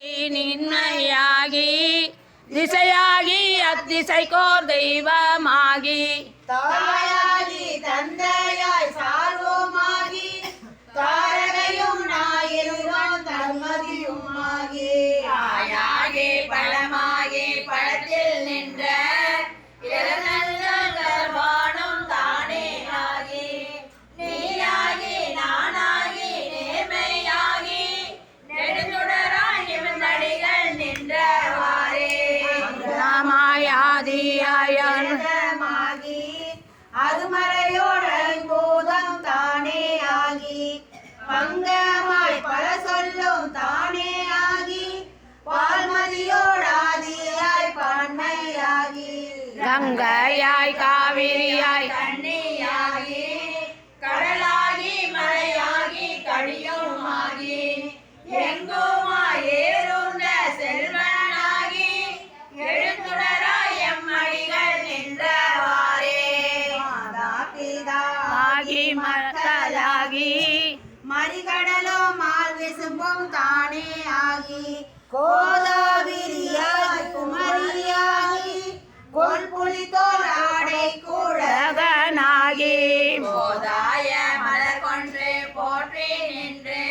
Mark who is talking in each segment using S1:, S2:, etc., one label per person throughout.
S1: நின்மையாகி திசையாகி அத்திசைக்கோர் தெய்வமாகி
S2: தாயாகி தந்தையாய் சார்வோமாகி தாரகையும் நாயிரும் தன்மதியுமாகி
S1: ஆயாகி பழமாகி பழத்தில் நின்ற வானும் தானே ஆகி நீயாகி நானாகி நேர்மையாகி நெடுஞ்சுடராய் நிமிர்ந்தடிகள் நின்றவாறே
S2: மாயாதியாயமாகி அதுமறையோடு பூதம் தானே ஆகி பங்கமாய் பல சொல்லும் தானே ஆகி பால்மதியோடாதியாய் பான்மையாகி
S1: கங்கையாய் காவிரியாய்
S2: கண்ணியாகி கடலாகி மலையாகி கழியுமாகி எங்குமாய் ஏறுந்த செல்வனாகி எழுத்துடராய் எம்மடிகள் நின்றவாறே மாதா பிதா
S1: ஆகி மத்தலாகி
S2: மறிகடலோ மால் விசும்பும் தானே ஆகி கோதாவிரியாய் குமரியாகி கொல்புலித்தோல் ஆடை
S1: கூடகனாகி
S2: போதாய மலர் கொன்று போற்றி நின்று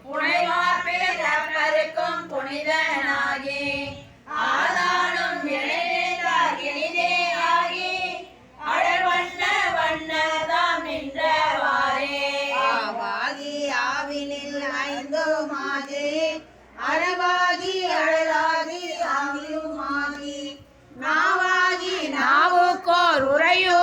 S2: புனைவார்பில் தப்பருக்கும் புனிதனாகி ஆதானும் இணைந்தார் இனிதே ஆகி அடல் வண்ண வண்ணதாம் நின்றவாறே ஆவாகி ஆவினில் ஐந்துமாகி அழகாகி அழலாகி ஆகியுமாகி நாவாகி
S1: நாவுக்கோர் உரையோ